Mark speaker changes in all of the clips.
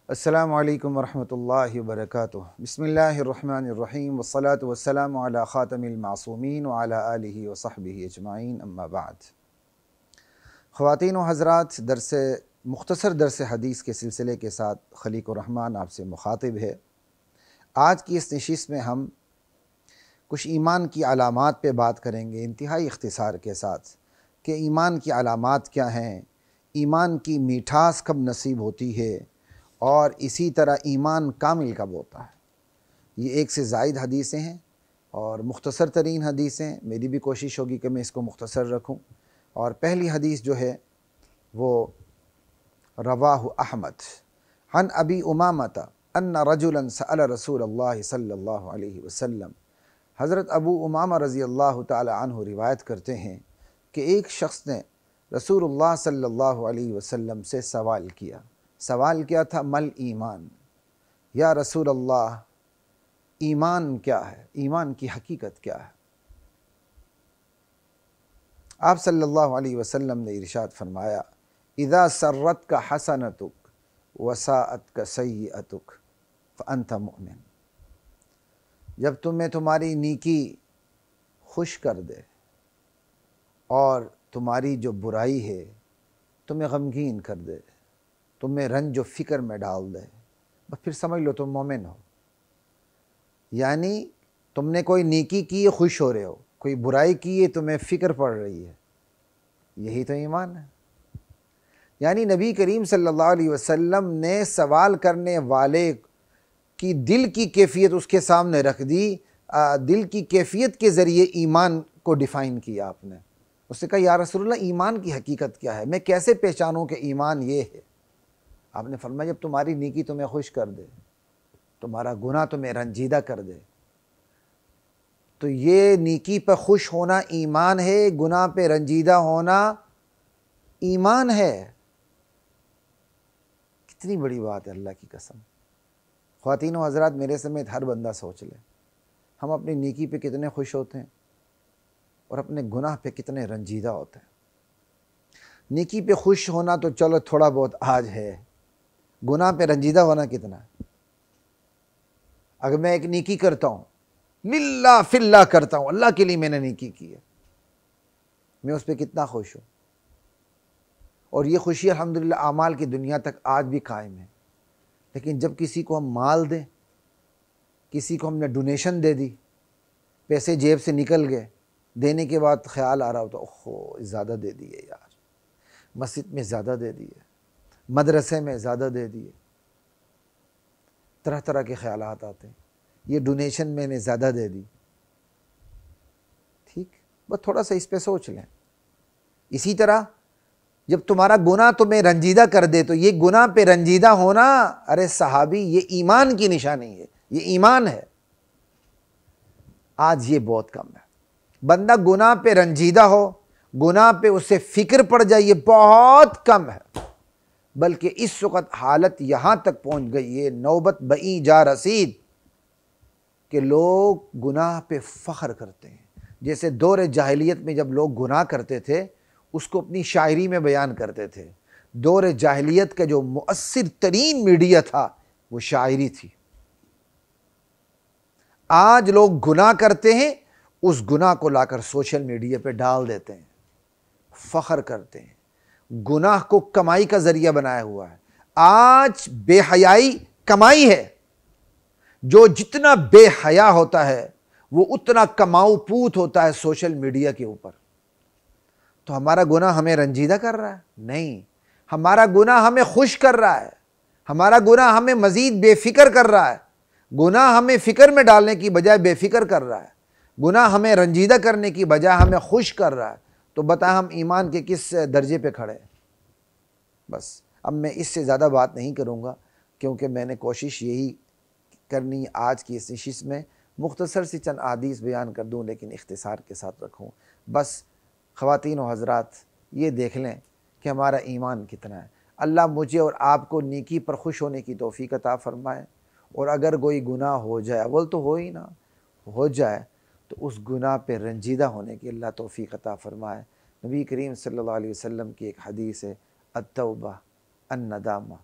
Speaker 1: السلام علیکم ورحمۃ اللہ وبرکاتہ۔ بسم اللہ الرحمن الرحیم والصلاة والسلام علی خاتم المعصومین وعلی آلہ وصحبہ اجمعین، اما بعد۔ خواتین و حضرات، مختصر درس حدیث کے سلسلے کے ساتھ خلیق الرحمن آپ سے مخاطب ہے۔ آج کی اس نشست میں ہم کچھ ایمان کی علامات پہ بات کریں گے انتہائی اختصار کے ساتھ، کہ ایمان کی علامات کیا ہیں، ایمان کی میٹھاس کب نصیب ہوتی ہے، اور اسی طرح ایمان کامل کب ہوتا ہے۔ یہ ایک سے زائد حدیثیں ہیں اور مختصر ترین حدیثیں، میری بھی کوشش ہوگی کہ میں اس کو مختصر رکھوں۔ اور پہلی حدیث جو ہے وہ رواہ احمد عن ابی امامۃ ان رجلا سأل رسول اللہ صلی اللہ علیہ وسلم۔ حضرت ابو امامہ رضی اللہ تعالی عنہ روایت کرتے ہیں کہ ایک شخص نے رسول اللہ صلی اللہ علیہ وسلم سے سوال کیا۔ سوال کیا تھا؟ مل ایمان، یا رسول اللہ ایمان کیا ہے، ایمان کی حقیقت کیا ہے؟ آپ صلی اللہ علیہ وسلم نے ارشاد فرمایا، اذا سرت کا حسنتک وساءت کا سیئتک فانت مؤمن۔ جب تمہیں تمہاری نیکی خوش کر دے اور تمہاری جو برائی ہے تمہیں غمگین کر دے، تمہیں رنج و فکر میں ڈال دے، بس پھر سمجھ لو تم مومن ہو۔ یعنی تم نے کوئی نیکی کی ہے، خوش ہو رہے ہو، کوئی برائی کی ہے، تمہیں فکر پڑ رہی ہے، یہی تو ایمان ہے۔ یعنی نبی کریم صلی اللہ علیہ وسلم نے سوال کرنے والے کی دل کی کیفیت اس کے سامنے رکھ دی، دل کی کیفیت کے ذریعے ایمان کو ڈیفائن کیا آپ نے۔ اس نے کہا یا رسول اللہ ایمان کی حقیقت کیا ہے، میں کیسے پہچانوں کہ ایمان یہ ہے؟ آپ نے فرمایا جب تمہاری نیکی تمہیں خوش کر دے، تمہارا گناہ تمہیں رنجیدہ کر دے، تو یہ نیکی پہ خوش ہونا ایمان ہے، گناہ پہ رنجیدہ ہونا ایمان ہے۔ کتنی بڑی بات ہے، اللہ کی قسم۔ خواتین و حضرات، میرے سمیت ہر بندہ سوچ لے، ہم اپنی نیکی پہ کتنے خوش ہوتے ہیں اور اپنے گناہ پہ کتنے رنجیدہ ہوتے ہیں۔ نیکی پہ خوش ہونا تو چلو تھوڑا بہت آج ہے، گناہ پہ رنجیدہ ہونا کتنا ہے؟ اگر میں ایک نیکی کرتا ہوں، للہ فی اللہ کرتا ہوں، اللہ کے لیے میں نے نیکی کی ہے، میں اس پہ کتنا خوش ہوں، اور یہ خوشی الحمدللہ اعمال کی دنیا تک آج بھی قائم ہے۔ لیکن جب کسی کو ہم مال دیں، کسی کو ہم نے ڈونیشن دے دی، پیسے جیب سے نکل گئے، دینے کے بعد خیال آ رہا ہوتا اوہو زیادہ دے دیے یار، مسجد میں زیادہ دے دیے، مدرسے میں زیادہ دے دیے، طرح طرح کے خیالات آتے ہیں، یہ ڈونیشن میں نے زیادہ دے دی۔ ٹھیک، بس تھوڑا سا اس پہ سوچ لیں۔ اسی طرح جب تمہارا گناہ تمہیں رنجیدہ کر دے، تو یہ گناہ پہ رنجیدہ ہونا، ارے صحابی، یہ ایمان کی نشانی ہے، یہ ایمان ہے۔ آج یہ بہت کم ہے، بندہ گناہ پہ رنجیدہ ہو، گناہ پہ اسے فکر پڑ جائے، یہ بہت کم ہے۔ بلکہ اس وقت حالت یہاں تک پہنچ گئی ہے، نوبت بئی جا رسید، کہ لوگ گناہ پہ فخر کرتے ہیں۔ جیسے دور جاہلیت میں جب لوگ گناہ کرتے تھے اس کو اپنی شاعری میں بیان کرتے تھے۔ دور جاہلیت کا جو مؤثر ترین میڈیا تھا وہ شاعری تھی۔ آج لوگ گناہ کرتے ہیں، اس گناہ کو لا کر سوشل میڈیا پہ ڈال دیتے ہیں، فخر کرتے ہیں، گناہ کو کمائی کا ذریعہ بنایا ہوا ہے۔ آج بے حیائی کمائی ہے، جو جتنا بے حیا ہوتا ہے وہ اتنا کماؤ پوت ہوتا ہے سوشل میڈیا کے اوپر۔ تو ہمارا گناہ ہمیں رنجیدہ کر رہا ہے؟ نہیں، ہمارا گناہ ہمیں خوش کر رہا ہے، ہمارا گناہ ہمیں مزید بے فکر کر رہا ہے۔ گناہ ہمیں فکر میں ڈالنے کی بجائے بے فکر کر رہا ہے، گناہ ہمیں رنجیدہ کرنے کی بجائے ہمیں خوش کر رہا ہے۔ تو بتا ہم ایمان کے کس درجے پہ کھڑے ہیں؟ بس اب میں اس سے زیادہ بات نہیں کروں گا، کیونکہ میں نے کوشش یہی کرنی آج کی اس نشست میں مختصر سی چند احادیث بیان کر دوں، لیکن اختصار کے ساتھ رکھوں۔ بس خواتین و حضرات یہ دیکھ لیں کہ ہمارا ایمان کتنا ہے۔ اللہ مجھے اور آپ کو نیکی پر خوش ہونے کی توفیق عطا فرمائے، اور اگر کوئی گناہ ہو جائے، اول تو ہو ہی نہ ہو جائے، تو اس گناہ پہ رنجیدہ ہونے کی اللہ توفیق عطا فرمائے۔ نبی کریم صلی اللہ علیہ وسلم کی ایک حدیث ہے، التوبہ الندامہ،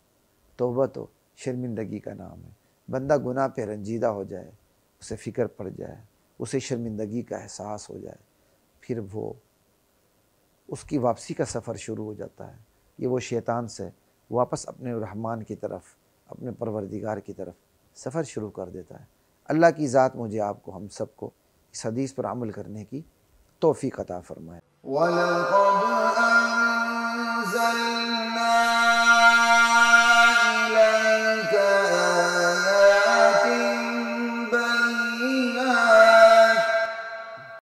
Speaker 1: توبہ تو شرمندگی کا نام ہے۔ بندہ گناہ پہ رنجیدہ ہو جائے، اسے فکر پڑ جائے، اسے شرمندگی کا احساس ہو جائے، پھر وہ اس کی واپسی کا سفر شروع ہو جاتا ہے۔ یہ وہ شیطان سے واپس اپنے رحمان کی طرف، اپنے پروردگار کی طرف سفر شروع کر دیتا ہے۔ اللہ کی ذات مجھے آپ کو، ہم سب کو اس حدیث پر عمل کرنے کی توفیق عطا فرمائے۔ وَلَقَدْ